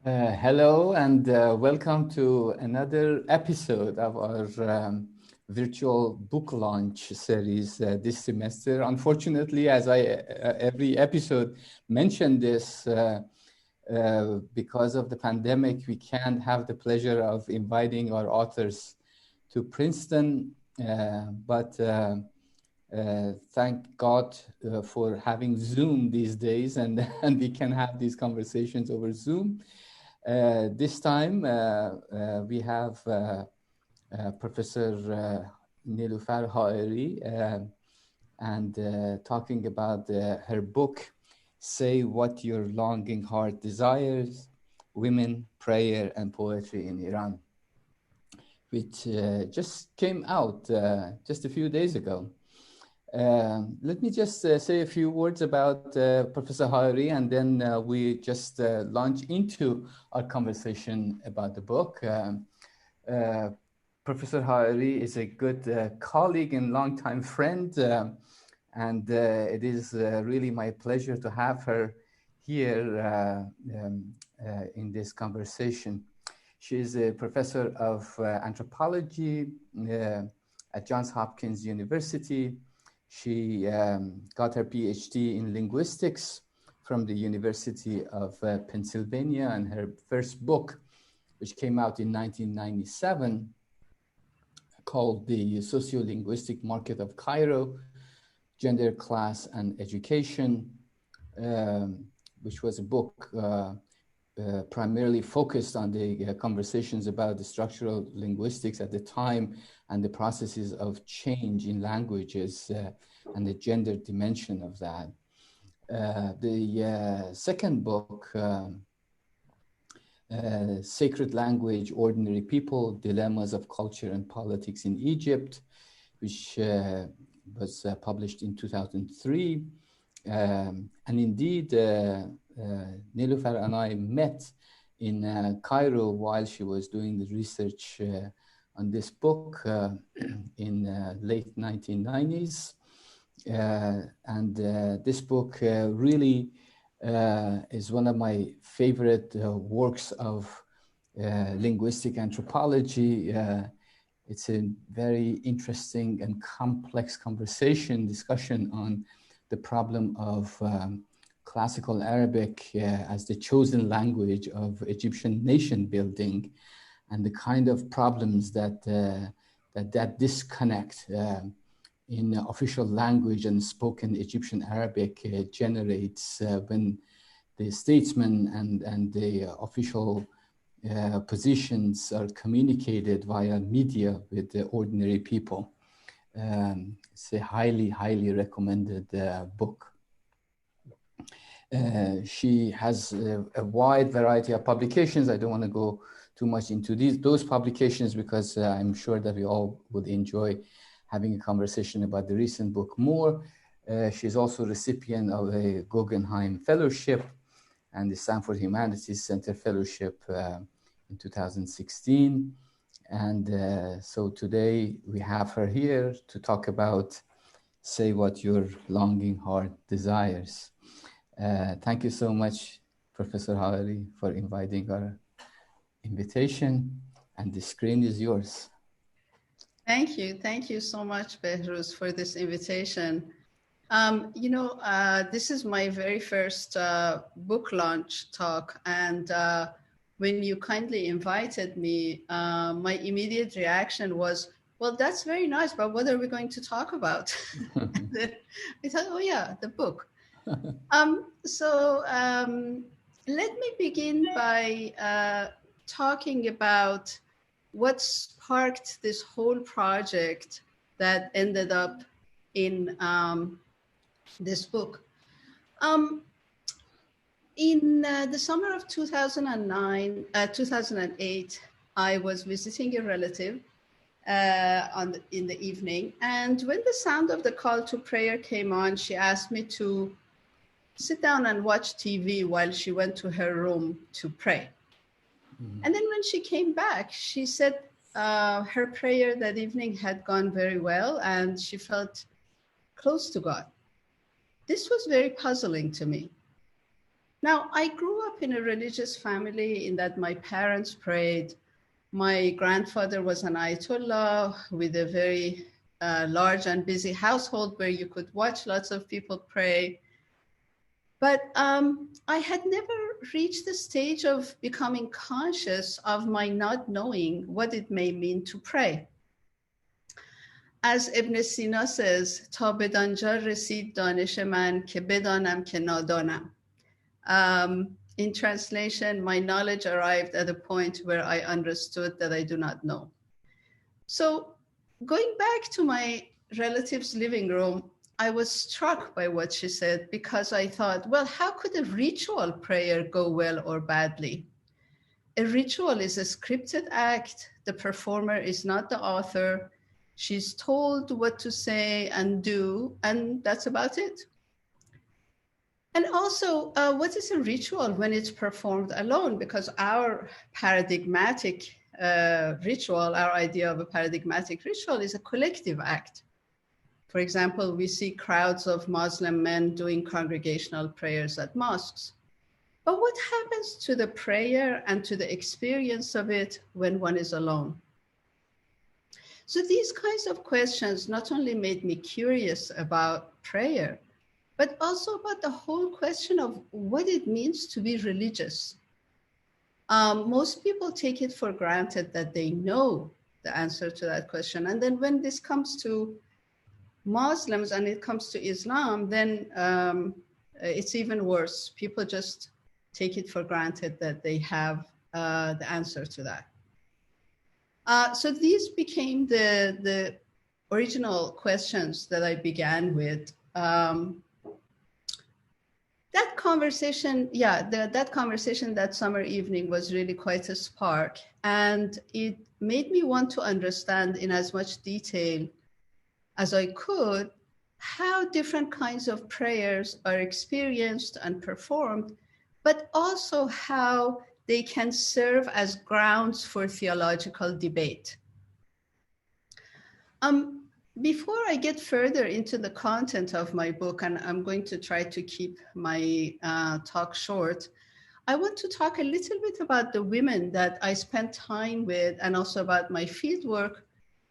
Hello and welcome to another episode of our virtual book launch series this semester. Unfortunately, as I every episode mentioned this, because of the pandemic, we can't have the pleasure of inviting our authors to Princeton, but thank God for having Zoom these days, and we can have these conversations over Zoom. This time we have Professor Niloofar Haeri and talking about her book, Say What Your Longing Heart Desires, Women, Prayer and Poetry in Iran, which just came out just a few days ago. Let me just say a few words about Professor Haeri, and then we just launch into our conversation about the book. Professor Haeri is a good colleague and longtime friend, and it is really my pleasure to have her here in this conversation. She is a professor of anthropology at Johns Hopkins University. She got her PhD in linguistics from the University of Pennsylvania, and her first book, which came out in 1997, called The Sociolinguistic Market of Cairo, Gender, Class, and Education, which was a book primarily focused on the conversations about the structural linguistics at the time and the processes of change in languages and the gender dimension of that. The second book, Sacred Language, Ordinary People, Dilemmas of Culture and Politics in Egypt, which was published in 2003. And indeed, Niloofar and I met in Cairo while she was doing the research on this book in late 1990s. And this book really is one of my favorite works of linguistic anthropology. It's a very interesting and complex discussion on the problem of classical Arabic as the chosen language of Egyptian nation building, and the kind of problems that disconnect in official language and spoken Egyptian Arabic generates when the statesmen and the official positions are communicated via media with the ordinary people. It's a highly recommended book. She has a wide variety of publications. I don't want to go too much into those publications because I'm sure that we all would enjoy having a conversation about the recent book more. She's also a recipient of a Guggenheim Fellowship and the Stanford Humanities Center Fellowship in 2016. And so today we have her here to talk about Say What Your Longing Heart Desires. Thank you so much, Professor Haeri, for inviting our invitation, and the screen is yours. Thank you so much, Behruz, for this invitation. This is my very first book launch talk, and when you kindly invited me, my immediate reaction was, well, that's very nice, but what are we going to talk about? I thought, oh yeah, the book. Let me begin by talking about what sparked this whole project that ended up in this book. In the summer of 2008, I was visiting a relative in the evening, and when the sound of the call to prayer came on, she asked me to sit down and watch TV while she went to her room to pray. Mm-hmm. And then when she came back, she said her prayer that evening had gone very well and she felt close to God. This was very puzzling to me. Now, I grew up in a religious family in that my parents prayed. My grandfather was an Ayatollah with a very large and busy household where you could watch lots of people pray. But I had never reached the stage of becoming conscious of my not knowing what it may mean to pray. As Ibn Sina says, تا بدانجا رسید دانش من که بدانم که نادانم. In translation, my knowledge arrived at a point where I understood that I do not know. So going back to my relative's living room, I was struck by what she said because I thought, well, how could a ritual prayer go well or badly? A ritual is a scripted act. The performer is not the author. She's told what to say and do, and that's about it. And also, what is a ritual when it's performed alone? Because our paradigmatic ritual, our idea of a paradigmatic ritual is a collective act. For example, we see crowds of Muslim men doing congregational prayers at mosques. But what happens to the prayer and to the experience of it when one is alone? So these kinds of questions not only made me curious about prayer, but also about the whole question of what it means to be religious. Most people take it for granted that they know the answer to that question. And then when this comes to Muslims and it comes to Islam, then it's even worse. People just take it for granted that they have the answer to that. So these became the original questions that I began with. That conversation, that conversation that summer evening was really quite a spark, and it made me want to understand in as much detail as I could how different kinds of prayers are experienced and performed, but also how they can serve as grounds for theological debate. Before I get further into the content of my book, and I'm going to try to keep my talk short, I want to talk a little bit about the women that I spent time with and also about my fieldwork,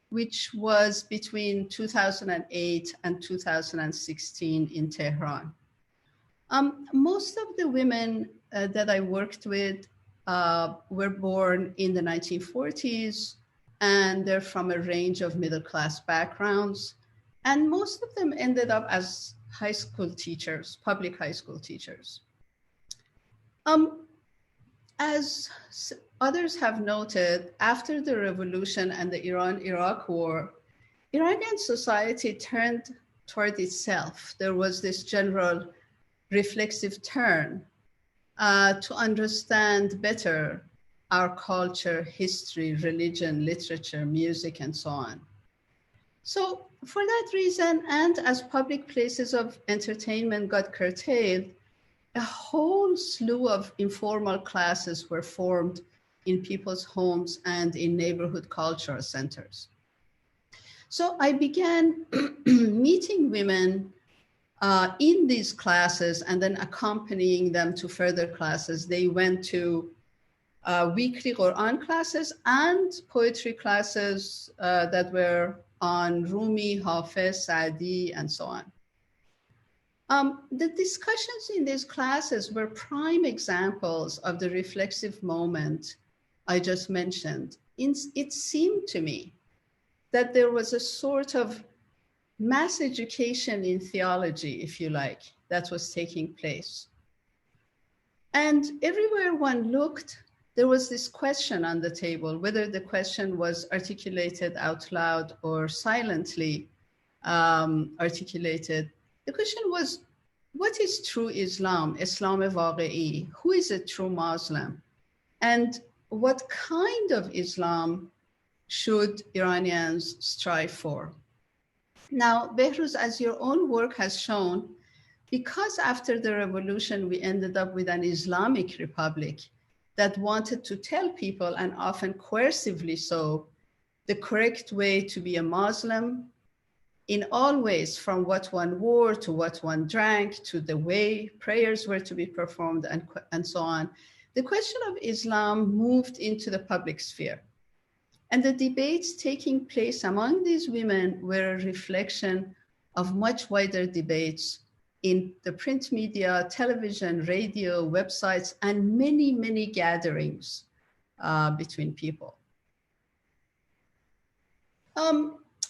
which was between 2008 and 2016 in Tehran. Most of the women that I worked with were born in the 1940s, and they're from a range of middle-class backgrounds. And most of them ended up as high school teachers, public high school teachers. As others have noted, after the revolution and the Iran-Iraq war, Iranian society turned toward itself. There was this general reflexive turn to understand better our culture, history, religion, literature, music, and so on. So for that reason, and as public places of entertainment got curtailed, a whole slew of informal classes were formed in people's homes and in neighborhood cultural centers. So I began meeting women in these classes and then accompanying them to further classes. They went to weekly Quran classes and poetry classes that were on Rumi, Hafiz, Saadi, and so on. The discussions in these classes were prime examples of the reflexive moment I just mentioned. It seemed to me that there was a sort of mass education in theology, if you like, that was taking place. And everywhere one looked, there was this question on the table, whether the question was articulated out loud or silently articulated. The question was, what is true Islam, Islam waqi? Who is a true Muslim? And what kind of Islam should Iranians strive for? Now, Behruz, as your own work has shown, because after the revolution, we ended up with an Islamic republic that wanted to tell people, and often coercively so, the correct way to be a Muslim, in all ways, from what one wore to what one drank to the way prayers were to be performed and so on, the question of Islam moved into the public sphere. And the debates taking place among these women were a reflection of much wider debates in the print media, television, radio, websites, and many, many gatherings between people.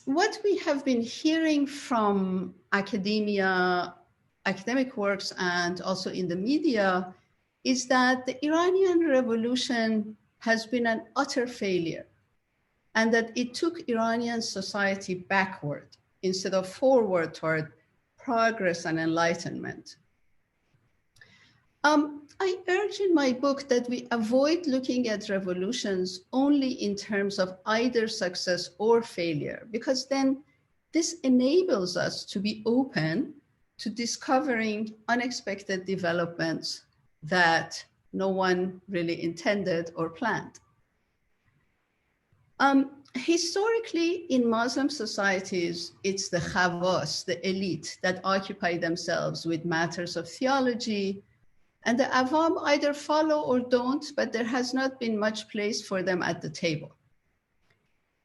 What we have been hearing from academia, academic works, and also in the media is that the Iranian revolution has been an utter failure, and that it took Iranian society backward instead of forward toward progress and enlightenment. I urge in my book that we avoid looking at revolutions only in terms of either success or failure, because then this enables us to be open to discovering unexpected developments that no one really intended or planned. Historically, in Muslim societies, it's the khawas, the elite, that occupy themselves with matters of theology, and the awam either follow or don't, but there has not been much place for them at the table.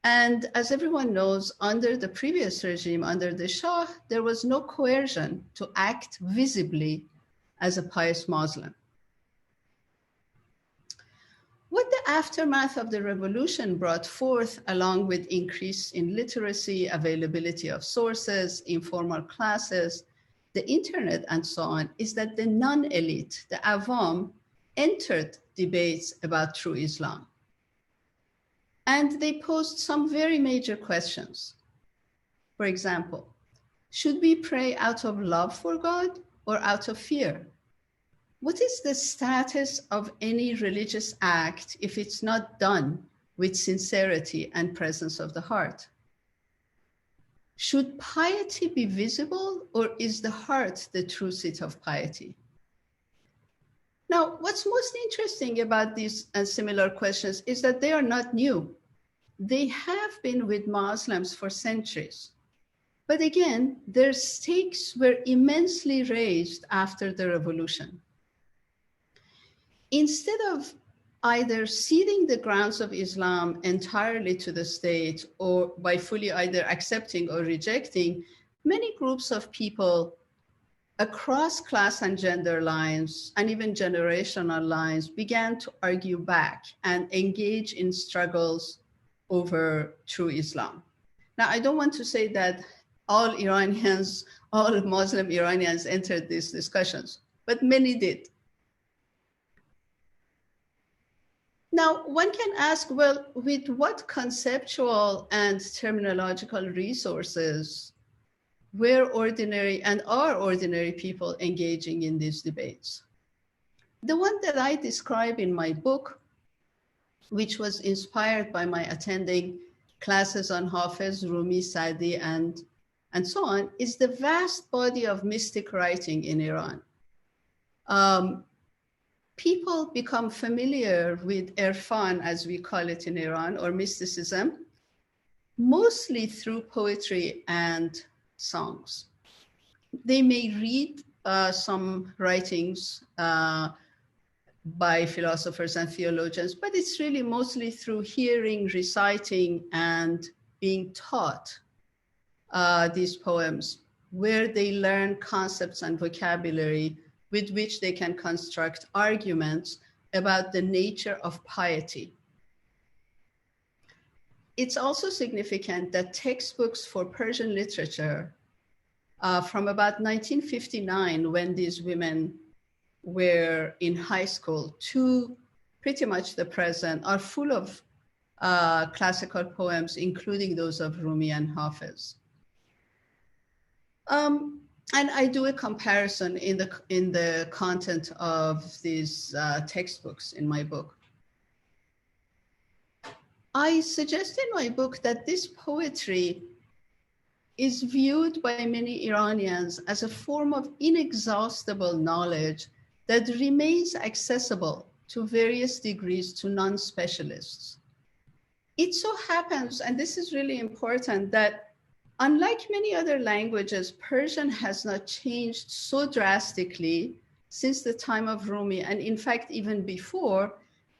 And as everyone knows, under the previous regime, under the Shah, there was no coercion to act visibly as a pious Muslim. What the aftermath of the revolution brought forth, along with increase in literacy, availability of sources, informal classes, the internet, and so on, is that the non-elite, the awam, entered debates about true Islam. And they posed some very major questions. For example, should we pray out of love for God or out of fear? What is the status of any religious act if it's not done with sincerity and presence of the heart? Should piety be visible, or is the heart the true seat of piety? Now, what's most interesting about these and similar questions is that they are not new. They have been with Muslims for centuries. But again, their stakes were immensely raised after the revolution. Instead of either ceding the grounds of Islam entirely to the state or by fully either accepting or rejecting, many groups of people across class and gender lines and even generational lines began to argue back and engage in struggles over true Islam. Now, I don't want to say that all Iranians, all Muslim Iranians entered these discussions, but many did. Now, one can ask, well, with what conceptual and terminological resources were ordinary and are ordinary people engaging in these debates? The one that I describe in my book, which was inspired by my attending classes on Hafiz, Rumi, Sadi, and so on, is the vast body of mystic writing in Iran. People become familiar with irfan, as we call it in Iran, or mysticism, mostly through poetry and songs. They may read some writings by philosophers and theologians, but it's really mostly through hearing, reciting, and being taught these poems, where they learn concepts and vocabulary with which they can construct arguments about the nature of piety. It's also significant that textbooks for Persian literature from about 1959, when these women were in high school, to pretty much the present, are full of classical poems, including those of Rumi and Hafiz. And I do a comparison in the content of these textbooks in my book. I suggest in my book that this poetry is viewed by many Iranians as a form of inexhaustible knowledge that remains accessible to various degrees to non-specialists. It so happens, and this is really important, that Unlike many other languages, Persian has not changed so drastically since the time of Rumi, and in fact, even before,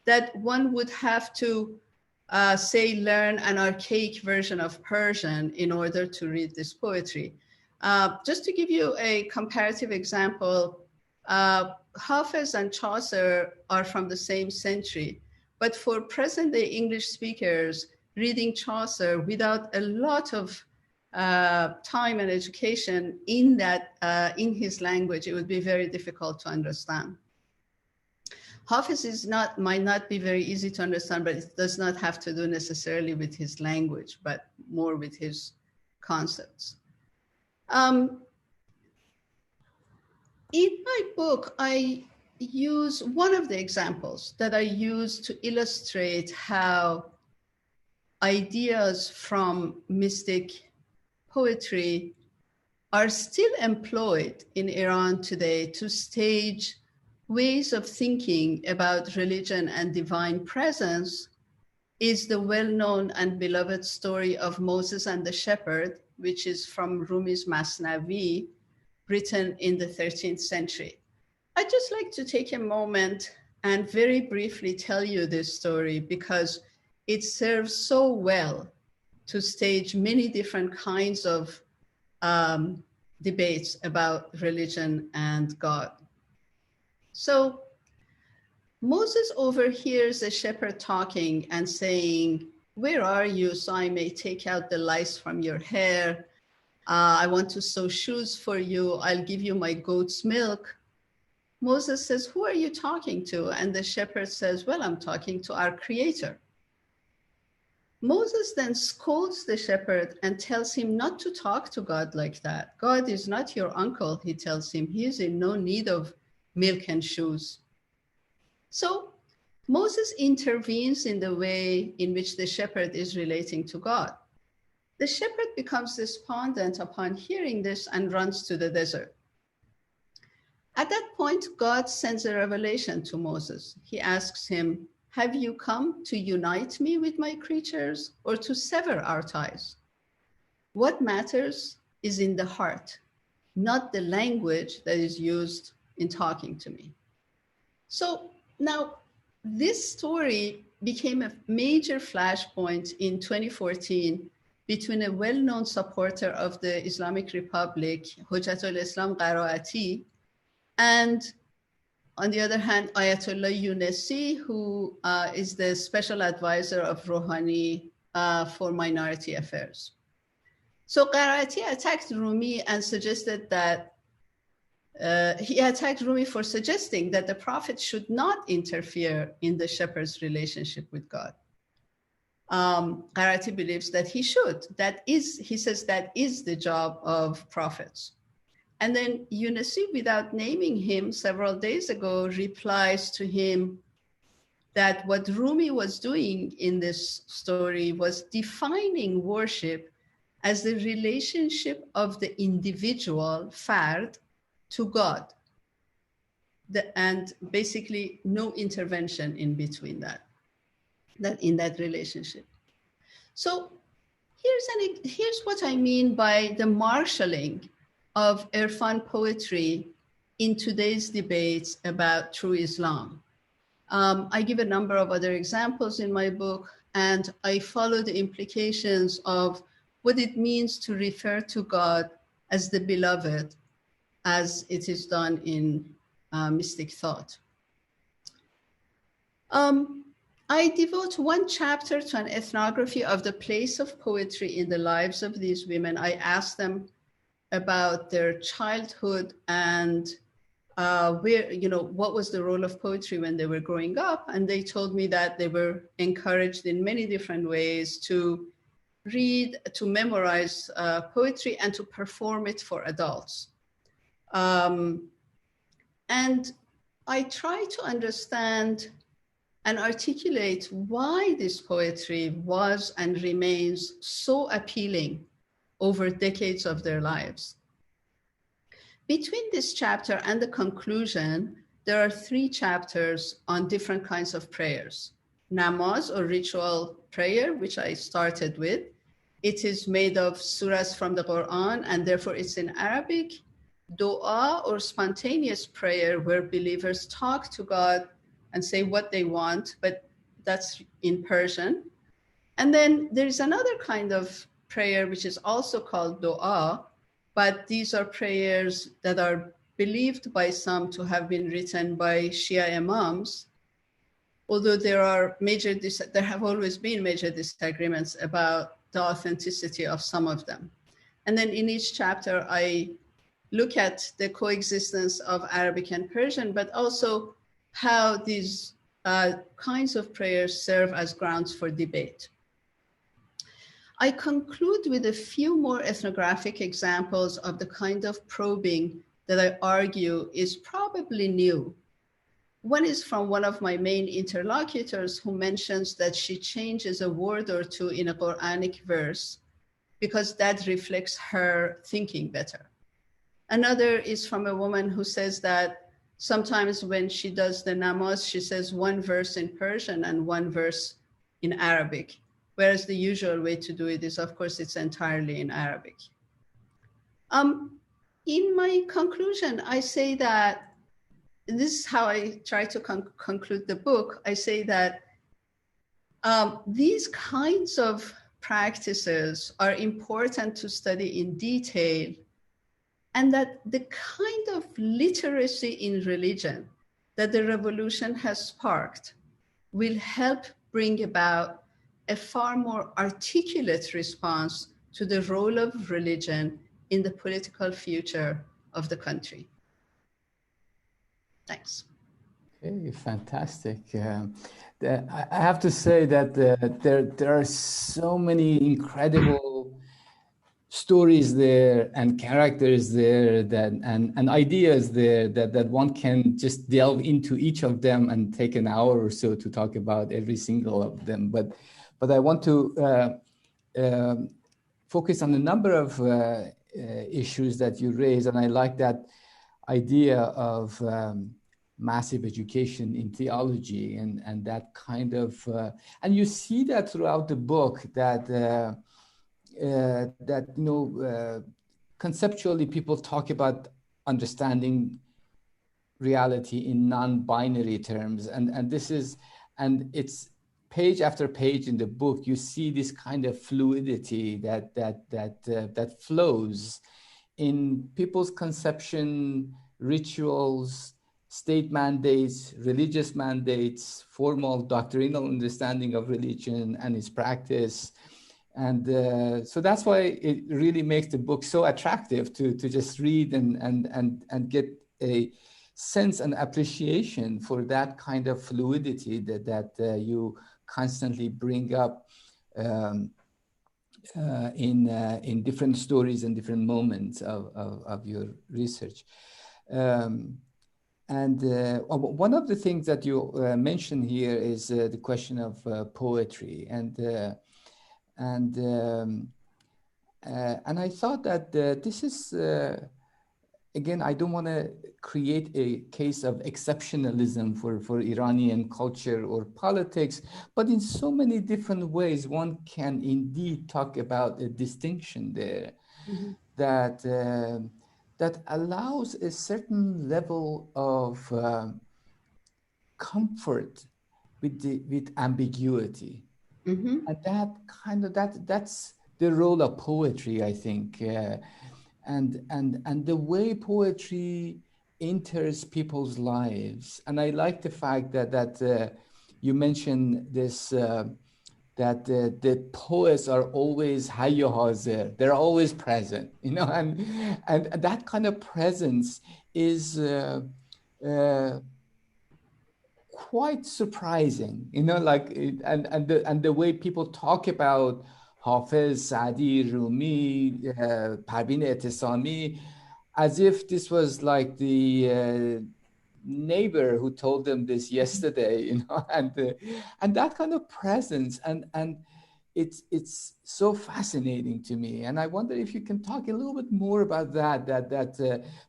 that one would have to say, learn an archaic version of Persian in order to read this poetry. Just to give you a comparative example, Hafiz and Chaucer are from the same century, but for present-day English speakers, reading Chaucer without a lot of time and education in in his language, it would be very difficult to understand. Hafiz might not be very easy to understand, but it does not have to do necessarily with his language, but more with his concepts. In my book, I use one of the examples that I use to illustrate how ideas from mystic poetry are still employed in Iran today to stage ways of thinking about religion and divine presence is the well-known and beloved story of Moses and the shepherd, which is from Rumi's Masnavi, written in the 13th century. I'd just like to take a moment and very briefly tell you this story because it serves so well to stage many different kinds of debates about religion and God. So Moses overhears a shepherd talking and saying, "Where are you so I may take out the lice from your hair? I want to sew shoes for you. I'll give you my goat's milk." Moses says, "Who are you talking to?" And the shepherd says, "Well, I'm talking to our creator." Moses then scolds the shepherd and tells him not to talk to God like that. God is not your uncle, he tells him. He is in no need of milk and shoes. So Moses intervenes in the way in which the shepherd is relating to God. The shepherd becomes despondent upon hearing this and runs to the desert. At that point, God sends a revelation to Moses. He asks him, "Have you come to unite me with my creatures or to sever our ties? What matters is in the heart, not the language that is used in talking to me." So now this story became a major flashpoint in 2014 between a well-known supporter of the Islamic Republic, Hujjatul Islam Qaraati, and on the other hand, Ayatollah Younesi, who is the special advisor of Rouhani for minority affairs. So Qaraati attacked Rumi and suggested that he attacked Rumi for suggesting that the prophet should not interfere in the shepherd's relationship with God. Qaraati believes that he should. He says that is the job of prophets. And then Younesi, without naming him, several days ago, replies to him that what Rumi was doing in this story was defining worship as the relationship of the individual, fard, to God. And basically no intervention in between in that relationship. So here's what I mean by the marshalling of Irfan poetry in today's debates about true Islam. I give a number of other examples in my book, and I follow the implications of what it means to refer to God as the beloved, as it is done in mystic thought. I devote one chapter to an ethnography of the place of poetry in the lives of these women. I ask them about their childhood and what was the role of poetry when they were growing up. And they told me that they were encouraged in many different ways to read, to memorize poetry and to perform it for adults. And I try to understand and articulate why this poetry was and remains so appealing over decades of their lives. Between this chapter and the conclusion, there are 3 chapters on different kinds of prayers. Namaz or ritual prayer, which I started with, it is made of surahs from the Quran, and therefore it's in Arabic. Dua, or spontaneous prayer, where believers talk to God and say what they want, but that's in Persian. And then there's another kind of prayer which is also called dua, but these are prayers that are believed by some to have been written by Shia imams, although there have always been major disagreements about the authenticity of some of them. And then in each chapter, I look at the coexistence of Arabic and Persian, but also how these kinds of prayers serve as grounds for debate. I conclude with a few more ethnographic examples of the kind of probing that I argue is probably new. One is from one of my main interlocutors, who mentions that she changes a word or two in a Quranic verse because that reflects her thinking better. Another is from a woman who says that sometimes when she does the namaz, she says one verse in Persian and one verse in Arabic, whereas the usual way to do it is, of course, it's entirely in Arabic. In my conclusion, I say that, this is how I try to conclude the book. I say that these kinds of practices are important to study in detail, and that the kind of literacy in religion that the revolution has sparked will help bring about a far more articulate response to the role of religion in the political future of the country. Thanks. Okay, fantastic. I have to say that there are so many incredible stories there and characters there that and ideas there that one can just delve into each of them and take an hour or so to talk about every single of them. But I want to focus on a number of issues that you raise, and I like that idea of massive education in theology and that kind of and you see that throughout the book that conceptually people talk about understanding reality in non-binary terms, and it's page after page in the book you see this kind of fluidity that flows in people's conception, rituals, state mandates, religious mandates, formal doctrinal understanding of religion and its practice. And so that's why it really makes the book so attractive to just read and get a sense and appreciation for that kind of fluidity that you constantly bring up in different stories and different moments of your research. And one of the things that you mentioned here is the question of poetry, and I thought that this is again, I don't want to create a case of exceptionalism for Iranian culture or politics, but in so many different ways, one can indeed talk about a distinction there that allows a certain level of comfort with ambiguity. And that's the role of poetry, I think. And the way poetry enters people's lives. And I like the fact that you mentioned this, that the poets are always hayya hazir, they're always present, and that kind of presence is quite surprising, and the way people talk about Hafiz, Saadi, Rumi, Parveen Ehtesami, as if this was like the neighbor who told them this yesterday, and that kind of presence, and it's so fascinating to me. And I wonder if you can talk a little bit more about that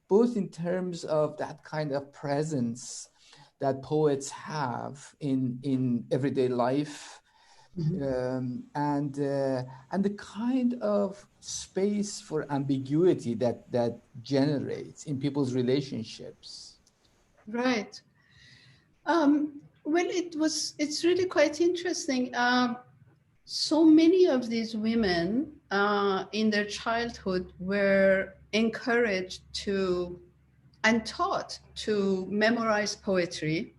both in terms of that kind of presence that poets have in everyday life, and the kind of space for ambiguity that generates in people's relationships. Right. Well, it's really quite interesting. So many of these women in their childhood were encouraged to and taught to memorize poetry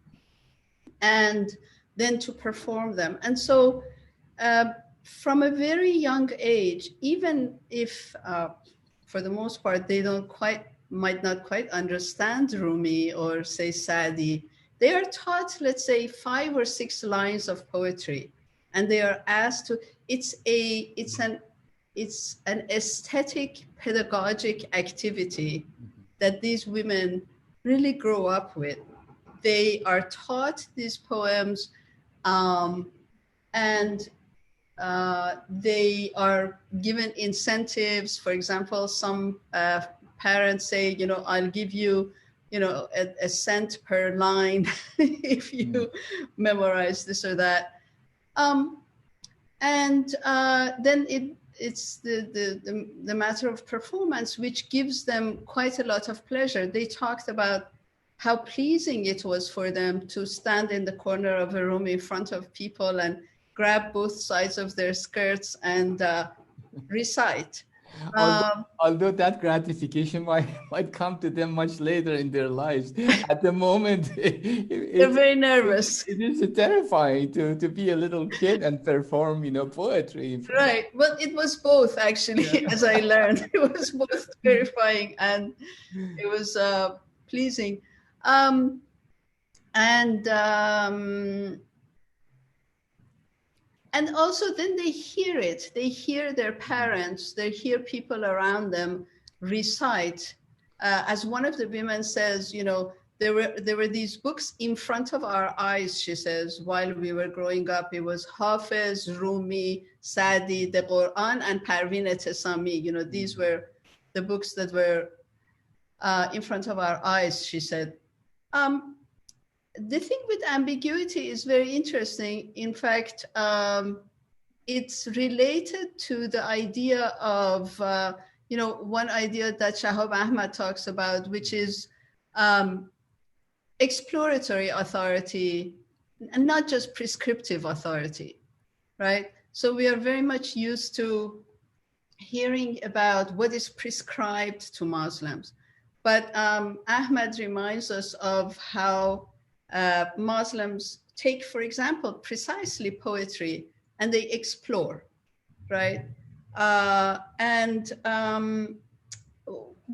and then to perform them. And so from a very young age, even if for the most part they might not quite understand Rumi or say Sadi, they are taught, let's say, 5 or 6 lines of poetry, and they are asked to. It's an aesthetic pedagogic activity that these women really grow up with. They are taught these poems, and they are given incentives. For example, some parents say, I'll give you, a cent per line if you memorize this or that. And then it's the matter of performance, which gives them quite a lot of pleasure. They talked about how pleasing it was for them to stand in the corner of a room in front of people and grab both sides of their skirts and recite. Although that gratification might come to them much later in their lives. At the moment, they're very nervous. It is terrifying to be a little kid and perform, poetry. Right. Well, it was both, actually, as I learned. It was both terrifying and it was pleasing. And also then they hear it. They hear their parents, they hear people around them recite. As one of the women says, there were these books in front of our eyes, she says, while we were growing up. It was Hafiz, Rumi, Sadi, the Quran, and Parveen Etesami. These were the books that were in front of our eyes, she said. The thing with ambiguity is very interesting. In fact, it's related to the idea of, one idea that Shahab Ahmad talks about, which is exploratory authority and not just prescriptive authority, right? So we are very much used to hearing about what is prescribed to Muslims. But Ahmad reminds us of how Muslims take, for example, precisely poetry, and they explore, right?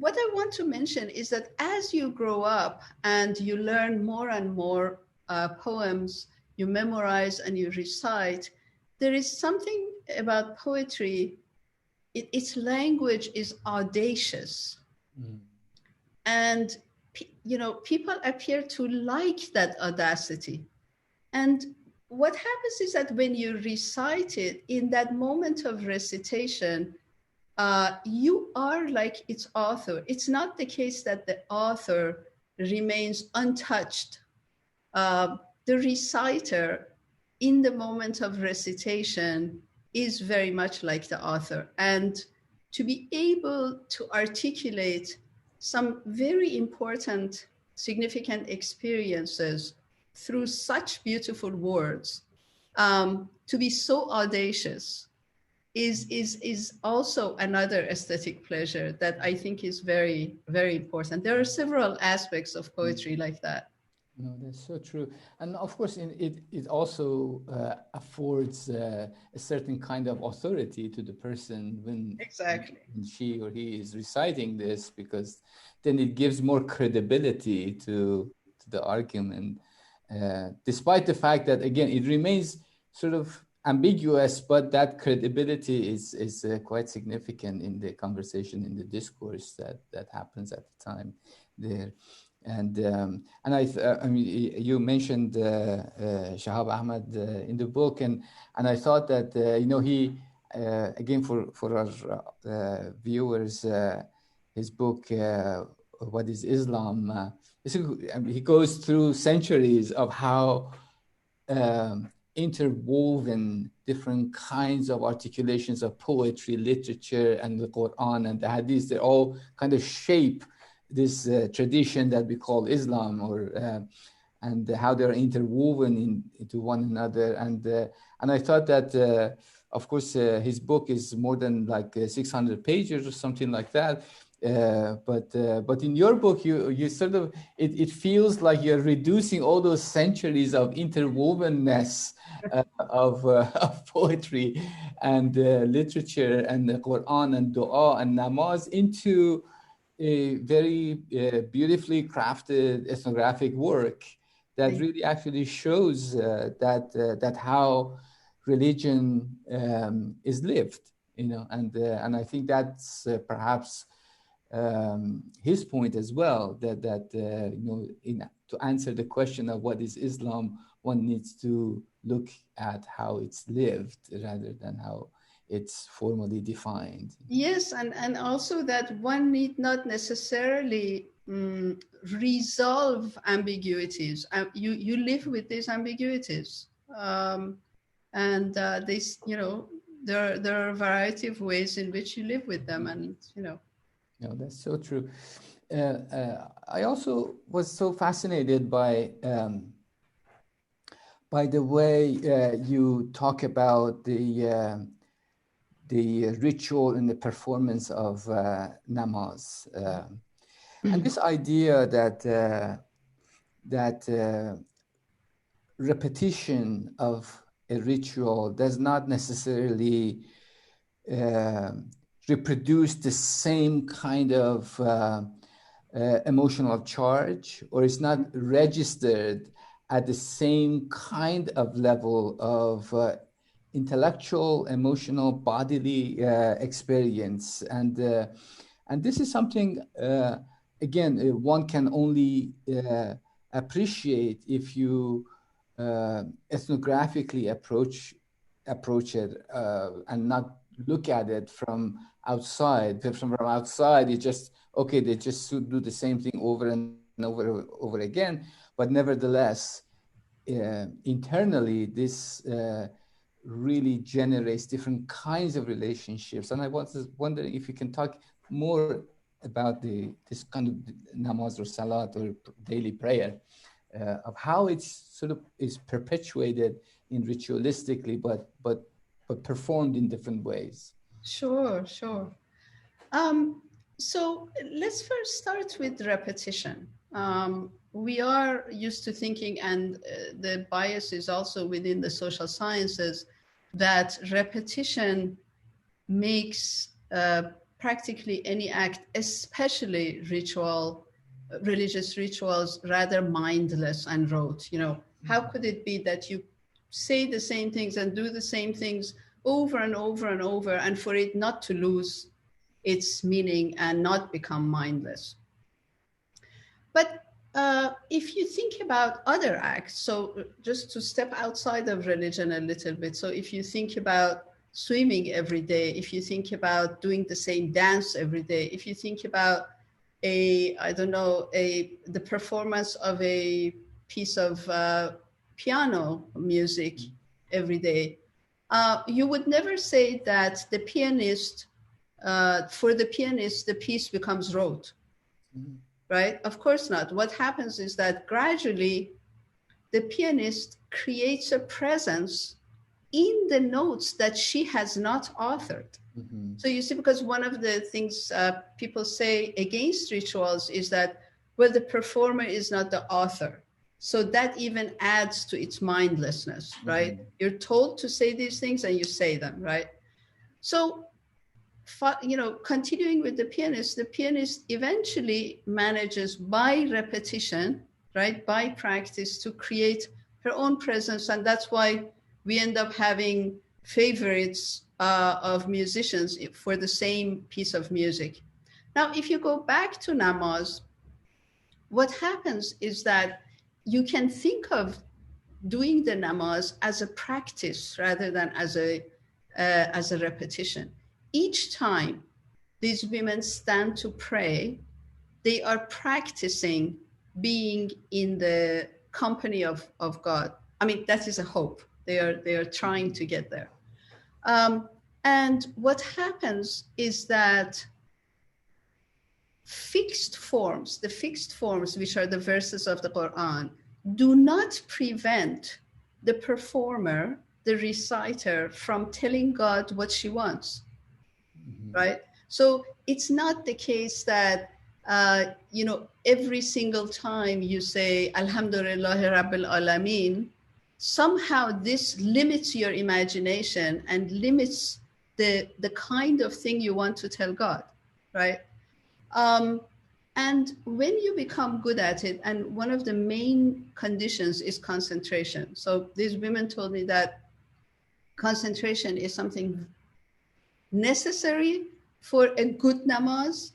What I want to mention is that as you grow up and you learn more and more poems, you memorize and you recite, there is something about poetry, its language is audacious. And people appear to like that audacity. And what happens is that when you recite it, in that moment of recitation, you are like its author. It's not the case that the author remains untouched. The reciter, in the moment of recitation, is very much like the author. And to be able to articulate some very important, significant experiences through such beautiful words, to be so audacious is also another aesthetic pleasure that I think is very, very important. There are several aspects of poetry like that. No, that's so true. And of course, it also affords a certain kind of authority to the person when she or he is reciting this, because then it gives more credibility to the argument, despite the fact that, again, it remains sort of ambiguous, but that credibility is quite significant in the conversation, in the discourse that happens at the time there. And I mean, you mentioned Shahab Ahmad in the book, and I thought that he again for our viewers, his book What is Islam? He goes through centuries of how interwoven different kinds of articulations of poetry, literature, and the Quran and the Hadith. They all kind of shape this tradition that we call Islam, or and how they're interwoven into one another. And I thought that, of course, his book is more than like 600 pages or something like that. But in your book, you sort of, it feels like you're reducing all those centuries of interwovenness of poetry and literature and the Quran and dua and namaz into a very beautifully crafted ethnographic work that really actually shows that how religion is lived, and I think that's perhaps his point as well, that to answer the question of what is Islam, one needs to look at how it's lived rather than how it's formally defined. Yes, and also that one need not necessarily resolve ambiguities. You live with these ambiguities, and this, there are a variety of ways in which you live with them, and No, that's so true. I also was so fascinated by the way you talk about the ritual and the performance of namaz, and this idea that repetition of a ritual does not necessarily reproduce the same kind of emotional charge, or it's not registered at the same kind of level of intellectual, emotional, bodily experience. And this is something, again, one can only appreciate if you ethnographically approach it and not look at it from outside. From outside, you just, okay, they just do the same thing over and over again. But nevertheless, internally, this really generates different kinds of relationships. And I was wondering if you can talk more about this kind of namaz or salat or daily prayer, of how it's sort of is perpetuated in ritualistically, but performed in different ways. Sure. So let's first start with repetition. We are used to thinking, and the bias is also within the social sciences, that repetition makes practically any act, especially religious rituals, rather mindless and rote. How could it be that you say the same things and do the same things over and over and over, and for it not to lose its meaning and not become mindless? But if you think about other acts, so just to step outside of religion a little bit, so if you think about swimming every day, if you think about doing the same dance every day, if you think about the performance of a piece of piano music every day, you would never say that for the pianist, the piece becomes rote. Mm-hmm. Right? Of course not. What happens is that gradually the pianist creates a presence in the notes that she has not authored. Mm-hmm. So you see, because one of the things people say against rituals is that, well, the performer is not the author. So that even adds to its mindlessness, right? Mm-hmm. You're told to say these things and you say them, right? So continuing with the pianist eventually manages by repetition, right, by practice, to create her own presence. And that's why we end up having favorites of musicians for the same piece of music. Now, if you go back to namaz, what happens is that you can think of doing the namaz as a practice rather than as a repetition. Each time these women stand to pray, they are practicing being in the company of God. I mean, that is a hope. They are trying to get there. And what happens is that the fixed forms, which are the verses of the Quran, do not prevent the performer, the reciter, from telling God what she wants, right? So it's not the case that, every single time you say, Alhamdulillahi Rabbil Alameen, somehow this limits your imagination and limits the kind of thing you want to tell God, right? And when you become good at it, and one of the main conditions is concentration. So these women told me that concentration is something necessary for a good namaz,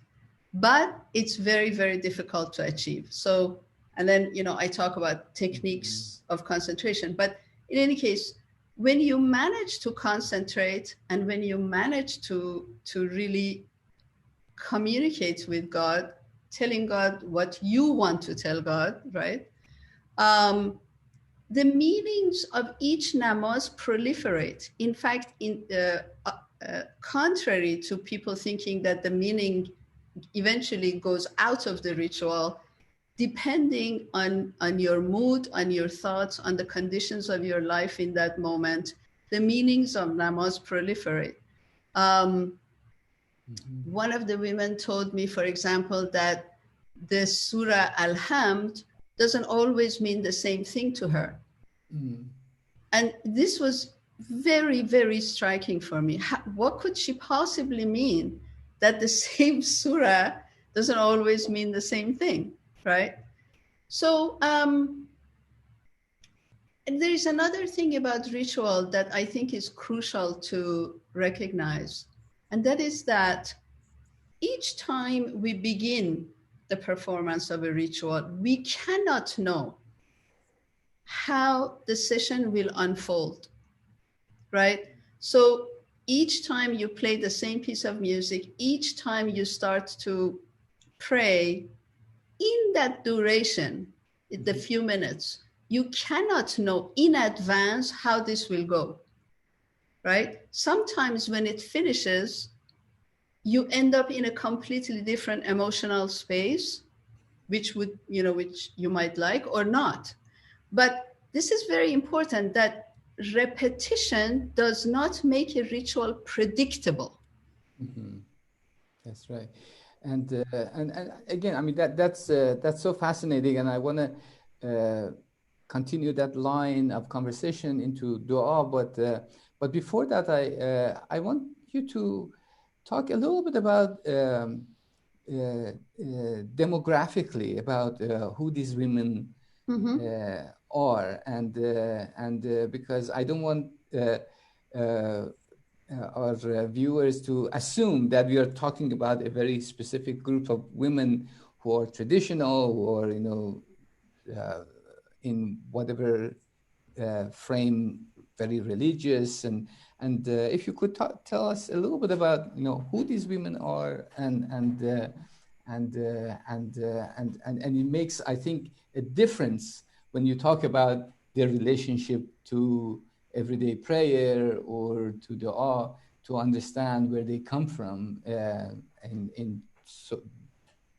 but it's very, very difficult to achieve. So, and then, I talk about techniques of concentration, but in any case, when you manage to concentrate and when you manage to really communicate with God, telling God what you want to tell God, right? The meanings of each namaz proliferate. In fact, contrary to people thinking that the meaning eventually goes out of the ritual, depending on your mood, on your thoughts, on the conditions of your life in that moment, the meanings of namaz proliferate. One of the women told me, for example, that the Surah Al-Hamd doesn't always mean the same thing to her. And this was very, very striking for me. What could she possibly mean that the same surah doesn't always mean the same thing, right? So and there is another thing about ritual that I think is crucial to recognize, and that is that each time we begin the performance of a ritual, we cannot know how the session will unfold, right? So each time you play the same piece of music, each time you start to pray, in that duration, the few minutes, you cannot know in advance how this will go, right? Sometimes when it finishes, you end up in a completely different emotional space, which you might like or not. But this is very important, that repetition does not make a ritual predictable. That's right. And again, I mean, that's so fascinating, and I want to continue that line of conversation into dua. But before that, I want you to talk a little bit about demographically about who these women are, and because I don't want our viewers to assume that we are talking about a very specific group of women who are traditional or in whatever frame, very religious, and if you could tell us a little bit about who these women are, and it makes, I think, a difference when you talk about their relationship to everyday prayer or to dua, to understand where they come from in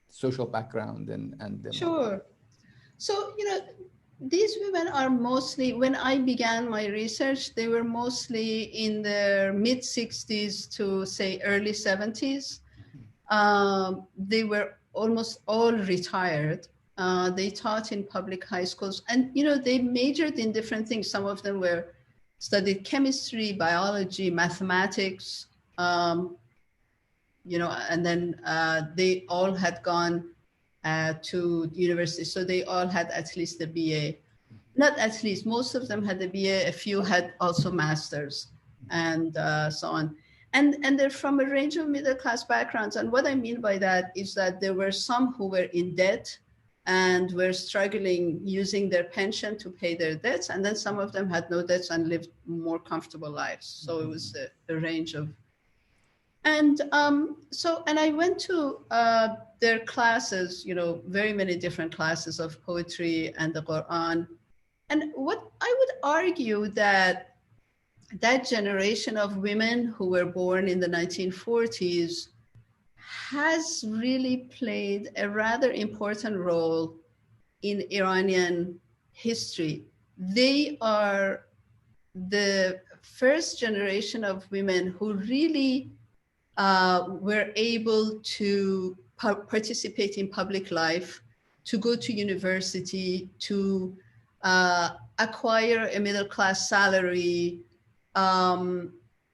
social background and Sure. So these women are mostly, when I began my research, they were mostly in their mid 60s to say early 70s. They were almost all retired. They taught in public high schools, and they majored in different things. Some of them studied chemistry, biology, mathematics, and then they all had gone to university. So they all had at least a BA. Not at least, most of them had a BA, a few had also masters, and so on. And they're from a range of middle-class backgrounds. And what I mean by that is that there were some who were in debt and were struggling using their pension to pay their debts. And then some of them had no debts and lived more comfortable lives. So it was a range of, and I went to their classes, very many different classes of poetry and the Quran. And what I would argue that that generation of women who were born in the 1940s has really played a rather important role in Iranian history. They are the first generation of women who really were able to participate in public life, to go to university, to acquire a middle-class salary,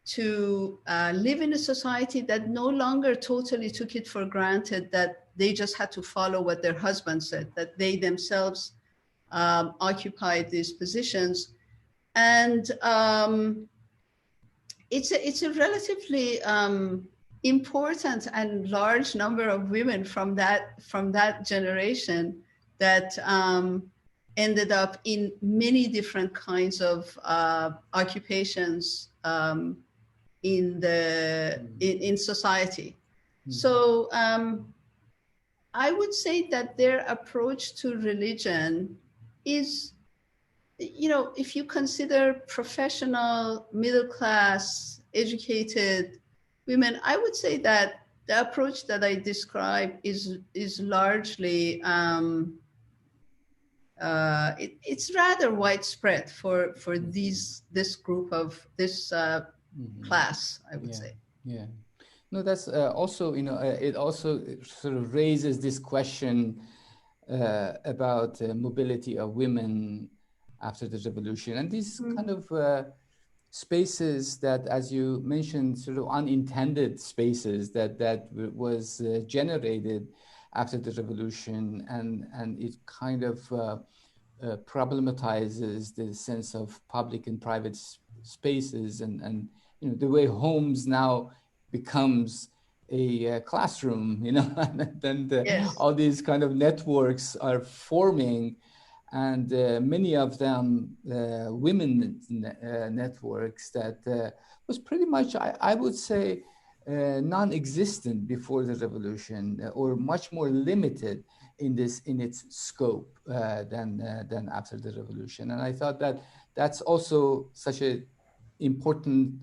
to live in a society that no longer totally took it for granted that they just had to follow what their husband said, that they themselves occupied these positions. And it's a relatively important and large number of women from that generation that ended up in many different kinds of occupations in society. So I would say that their approach to religion is, if you consider professional, middle class, educated women, I would say that the approach that I describe is largely it's rather widespread for this group of this class, I would say. Yeah. No, that's also, it also sort of raises this question about mobility of women after the revolution. And these kind of spaces that, as you mentioned, sort of unintended spaces that was generated after the revolution, and it kind of problematizes the sense of public and private spaces, and the way homes now becomes a classroom, and then Yes. all these kind of networks are forming, and many of them women networks that was pretty much, I would say, non-existent before the revolution, or much more limited in its scope than after the revolution. And I thought that that's also such an important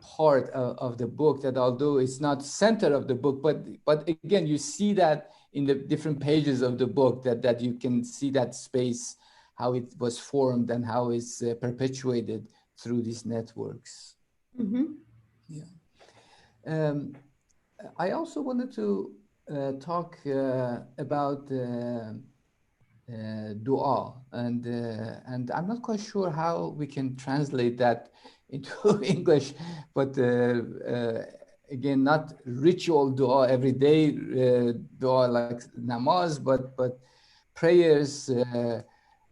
part of the book, that although it's not center of the book, but again, you see that in the different pages of the book, that you can see that space, how it was formed and how it's perpetuated through these networks. I also wanted to talk about dua, and I'm not quite sure how we can translate that into English, but again, not ritual dua, everyday dua like namaz, but prayers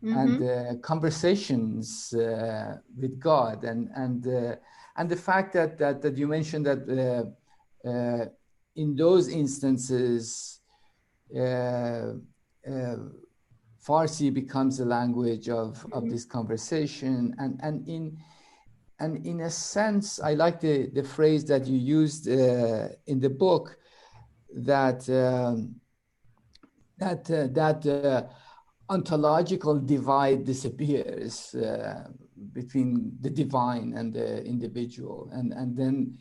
and conversations with God, and the fact that you mentioned that in those instances Farsi becomes the language of this conversation, and in a sense, I like the phrase that you used in the book, that ontological divide disappears between the divine and the individual, and then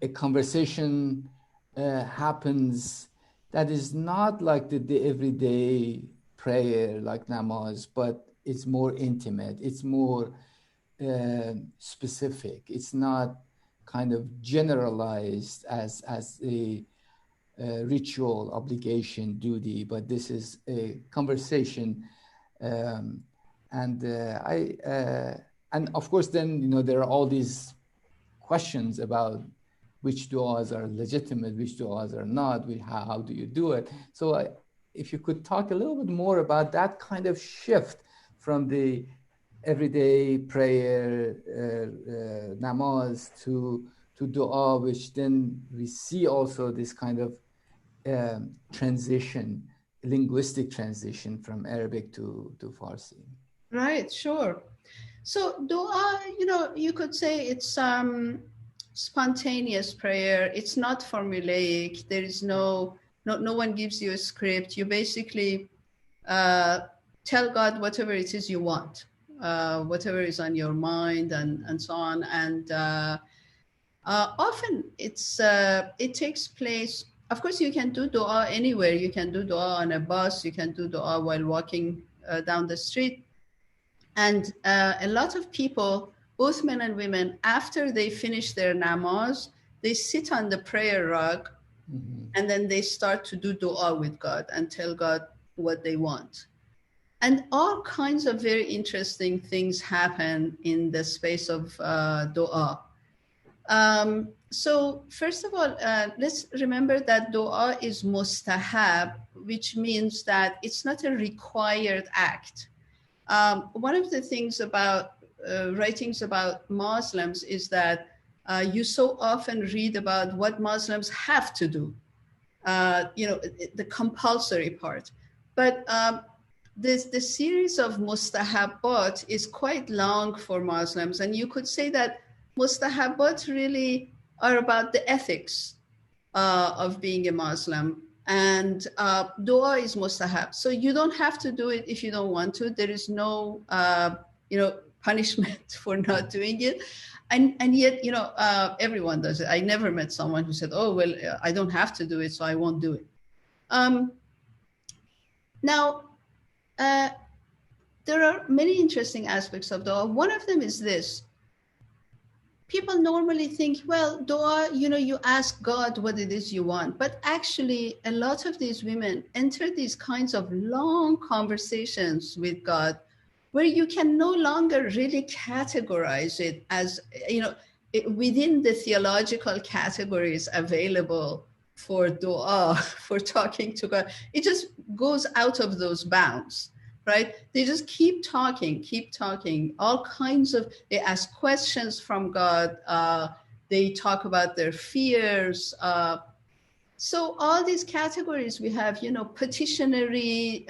a conversation happens that is not like the everyday prayer like namaz, but it's more intimate, it's more specific. It's not kind of generalized as a ritual, obligation, duty, but this is a conversation, and of course then there are all these questions about which du'as are legitimate, which du'as are not, how do you do it. So if you could talk a little bit more about that kind of shift from the everyday prayer, namaz, to dua, which then we see also this kind of transition, linguistic transition from Arabic to Farsi. Right, sure. So dua, you could say it's spontaneous prayer. It's not formulaic. There is no one gives you a script. You basically tell God whatever it is you want, whatever is on your mind, and so on. And often it takes place. Of course, you can do dua anywhere. You can do dua on a bus. You can do dua while walking down the street. And a lot of people, both men and women, after they finish their namaz, they sit on the prayer rug, and then they start to do dua with God and tell God what they want. And all kinds of very interesting things happen in the space of dua. So first of all, let's remember that dua is mustahab, which means that it's not a required act. One of the things about writings about Muslims is that you so often read about what Muslims have to do, the compulsory part. But the series of mustahabbat is quite long for Muslims. And you could say that mustahabbat really are about the ethics of being a Muslim. And dua is mustahab. So you don't have to do it if you don't want to. There is no, punishment for not doing it. And yet, everyone does it. I never met someone who said, oh, well, I don't have to do it, so I won't do it. Now, there are many interesting aspects of dua. One of them is this. People normally think, well, dua, you ask God what it is you want. But actually, a lot of these women enter these kinds of long conversations with God where you can no longer really categorize it as, within the theological categories available for dua, for talking to God. It just goes out of those bounds. Right? They just keep talking, all kinds of, they ask questions from God. They talk about their fears. So all these categories we have, petitionary,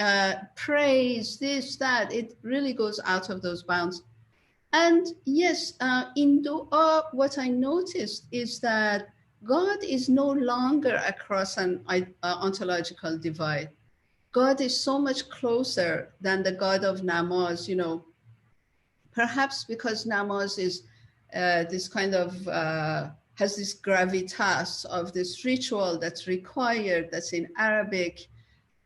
praise, this, that, it really goes out of those bounds. And yes, in dua, what I noticed is that God is no longer across an ontological divide. God is so much closer than the God of namaz, perhaps because namaz is this kind of, has this gravitas of this ritual that's required, that's in Arabic,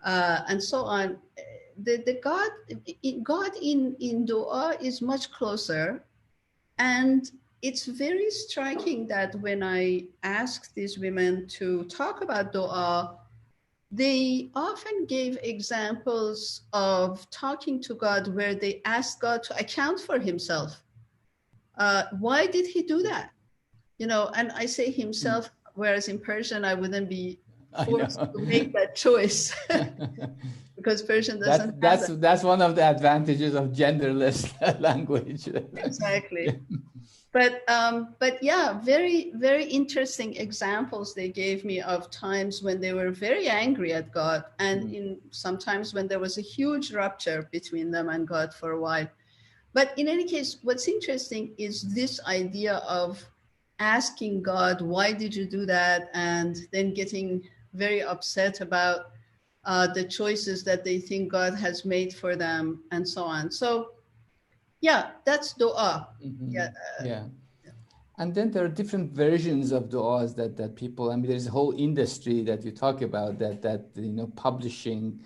and so on. The God in dua is much closer. And it's very striking that when I ask these women to talk about dua, they often gave examples of talking to God where they asked God to account for himself. Why did he do that? And I say himself, whereas in Persian, I wouldn't be forced to make that choice because Persian doesn't have that. That's one of the advantages of genderless language. Exactly. But yeah, very, very interesting examples they gave me of times when they were very angry at God, and sometimes when there was a huge rupture between them and God for a while. But in any case, what's interesting is this idea of asking God, why did you do that? And then getting very upset about the choices that they think God has made for them and so on. So yeah, that's dua. Yeah. And then there are different versions of du'as that people, there's a whole industry that you talk about that publishing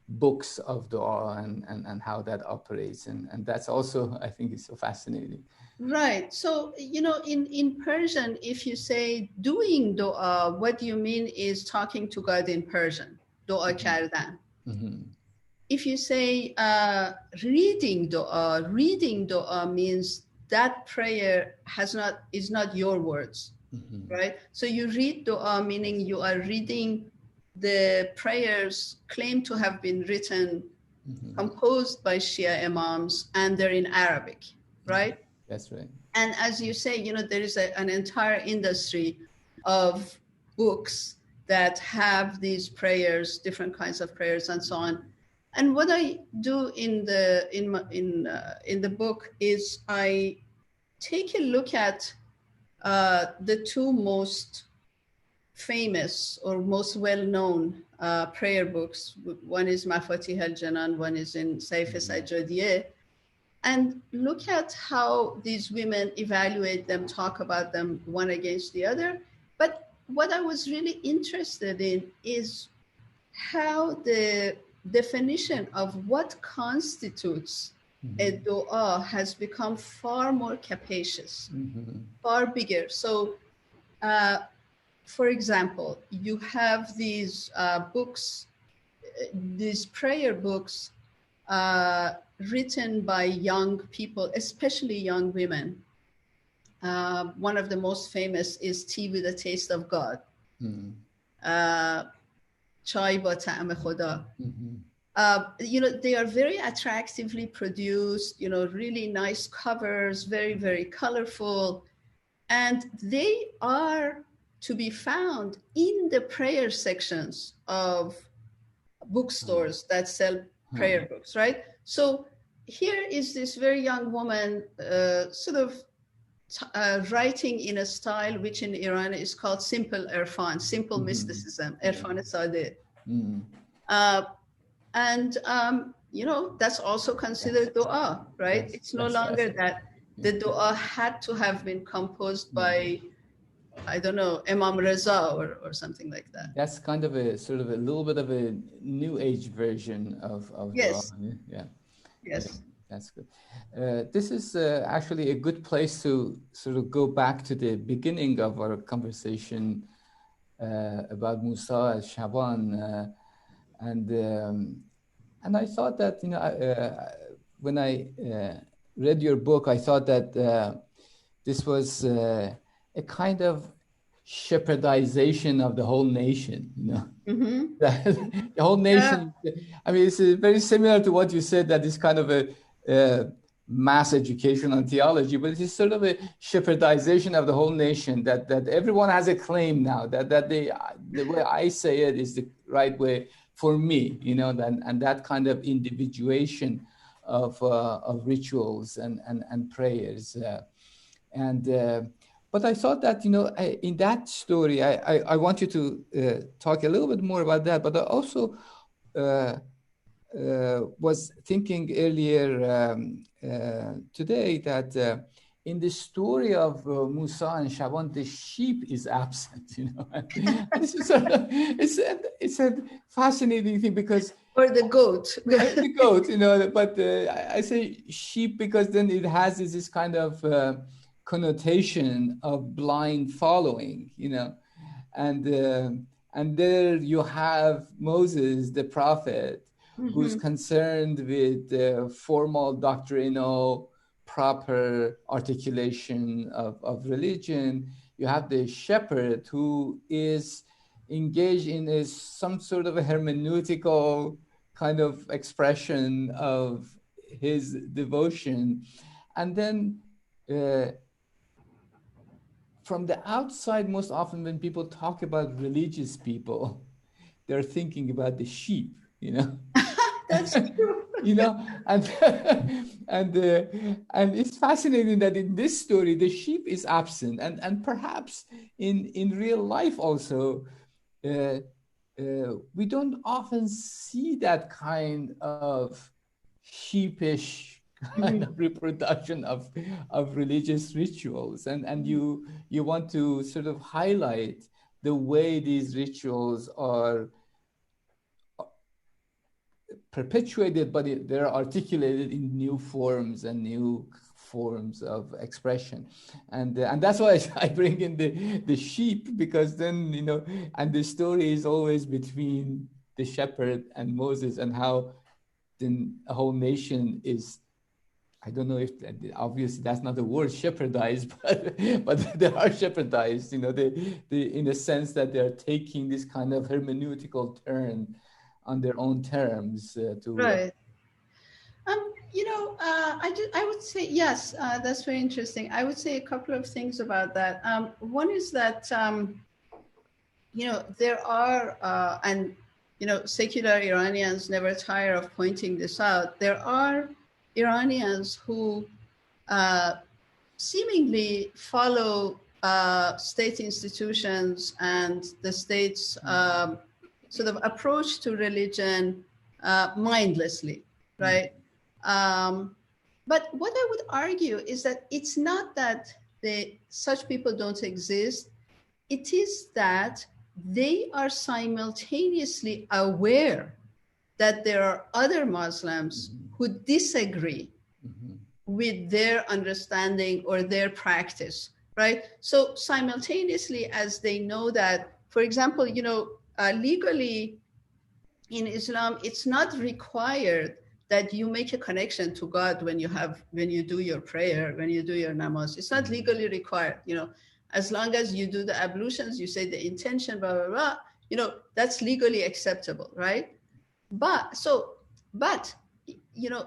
books of du'a and how that operates. And that's also, I think, is so fascinating. Right. So, in Persian, if you say doing du'a, what you mean is talking to God in Persian, du'a kardan. If you say reading du'a means that prayer is not your words, right? So you read du'a, meaning you are reading the prayers claimed to have been written, composed by Shia imams, and they're in Arabic, right? That's right. And as you say, there is an entire industry of books that have these prayers, different kinds of prayers, and so on. And what I do in the book is I take a look at the two most famous or most well-known prayer books. One is Mafatih al-Janan, one is in Saif Sajjadiyeh. And look at how these women evaluate them, talk about them one against the other. But what I was really interested in is how the definition of what constitutes a dua has become far more capacious, far bigger. So, for example, you have these books, these prayer books written by young people, especially young women. One of the most famous is Tea with a Taste of God. Chai ba ta'am khuda. They are very attractively produced, really nice covers, very, very colorful. And they are to be found in the prayer sections of bookstores that sell prayer books, right? So here is this very young woman writing in a style which in Iran is called simple irfan, simple mysticism, irfan sadeh. And that's also considered dua, right? It's no longer that the dua had to have been composed by, I don't know, Imam Reza or something like that. That's kind of a sort of a little bit of a new age version of yes. dua. Yeah. Yes. Okay. That's good. This is actually a good place to sort of go back to the beginning of our conversation about Musa and Shaban. And I thought that, when I read your book, I thought that this was a kind of shepherdization of the whole nation, the whole nation. Yeah. I mean, it's very similar to what you said, that it's kind of a mass education on theology, but it's sort of a shepherdization of the whole nation, that everyone has a claim now, that the way I say it is the right way for me, and that kind of individuation of rituals and prayers. But I thought that, in that story, I want you to talk a little bit more about that. But I also was thinking earlier today that in the story of Musa and Shaban, the sheep is absent. It's a fascinating thing, because or the goat, the goat, But I say sheep because then it has this kind of connotation of blind following, and there you have Moses, the prophet, who's concerned with formal doctrinal proper articulation of religion. You have the shepherd who is engaged in some sort of a hermeneutical kind of expression of his devotion. And then from the outside, most often when people talk about religious people, they're thinking about the sheep, That's true. And it's fascinating that in this story the sheep is absent, and perhaps in real life also we don't often see that kind of sheepish kind of reproduction of religious rituals, and you want to sort of highlight the way these rituals are perpetuated, but they're articulated in new forms and new forms of expression, and that's why I bring in the sheep, because then and the story is always between the shepherd and Moses, and how then a whole nation is, I don't know if obviously that's not the word shepherdized, but they are shepherdized, in a sense that they're taking this kind of hermeneutical turn on their own terms right. I would say yes. That's very interesting. I would say a couple of things about that. One is that there are secular Iranians never tire of pointing this out. There are Iranians who seemingly follow state institutions and the state's sort of approach to religion mindlessly, right? But what I would argue is that it's not that such people don't exist. It is that they are simultaneously aware that there are other Muslims who disagree with their understanding or their practice, right? So simultaneously, as they know that, for example, legally in Islam, it's not required that you make a connection to God when you do your prayer, when you do your namaz. It's not legally required, as long as you do the ablutions, you say the intention, blah, blah, blah, that's legally acceptable, right? But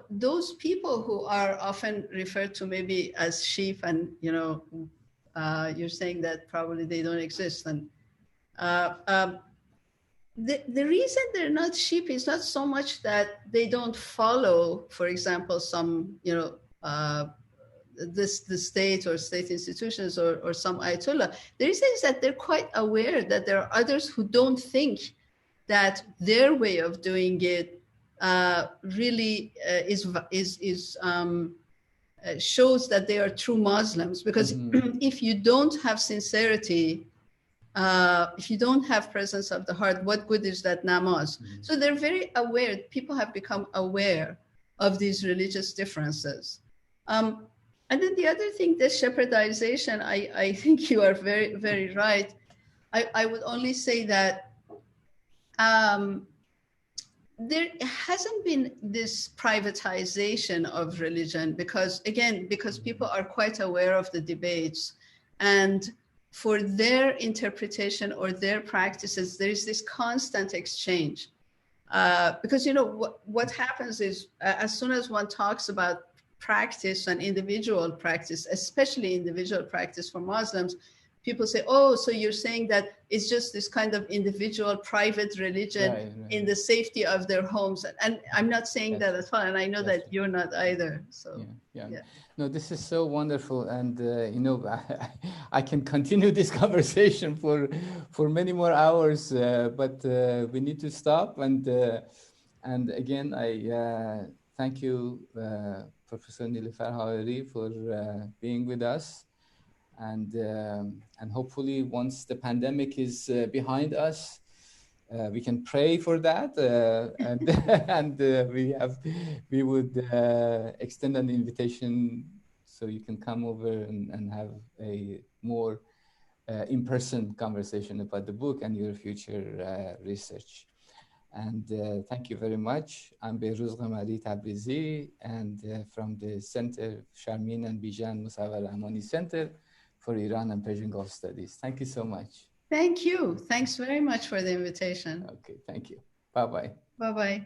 those people who are often referred to maybe as sheep, and you're saying that probably they don't exist, and the reason they're not sheep is not so much that they don't follow, for example, some the state or state institutions or some ayatollah. The reason is that they're quite aware that there are others who don't think that their way of doing it really shows that they are true Muslims. Because if you don't have sincerity, if you don't have presence of the heart, what good is that namaz? So they're very aware. People have become aware of these religious differences. And then the other thing, the shepherdization, I think you are very, very right. I would only say that there hasn't been this privatization of religion because people are quite aware of the debates, and for their interpretation or their practices, there is this constant exchange. Because what happens is as soon as one talks about practice and individual practice, especially individual practice for Muslims, people say, oh, so you're saying that it's just this kind of individual private religion right. in the safety of their homes. And I'm not saying that at all. And I know that you're not either. So, yeah. No, this is so wonderful. And, I can continue this conversation for many more hours, but we need to stop. And again, I thank you, Professor Niloofar Haeri, for being with us. And hopefully once the pandemic is behind us, we can pray for that, and we would extend an invitation so you can come over and have a more in-person conversation about the book and your future research. And thank you very much. I'm Behruz Ghamali Tabrizi, and from the Center, Sharmin and Bijan Mossavar-Rahmani Center for Iran and Persian Gulf Studies. Thank you so much. Thank you. Thanks very much for the invitation. Okay, thank you. Bye-bye. Bye-bye.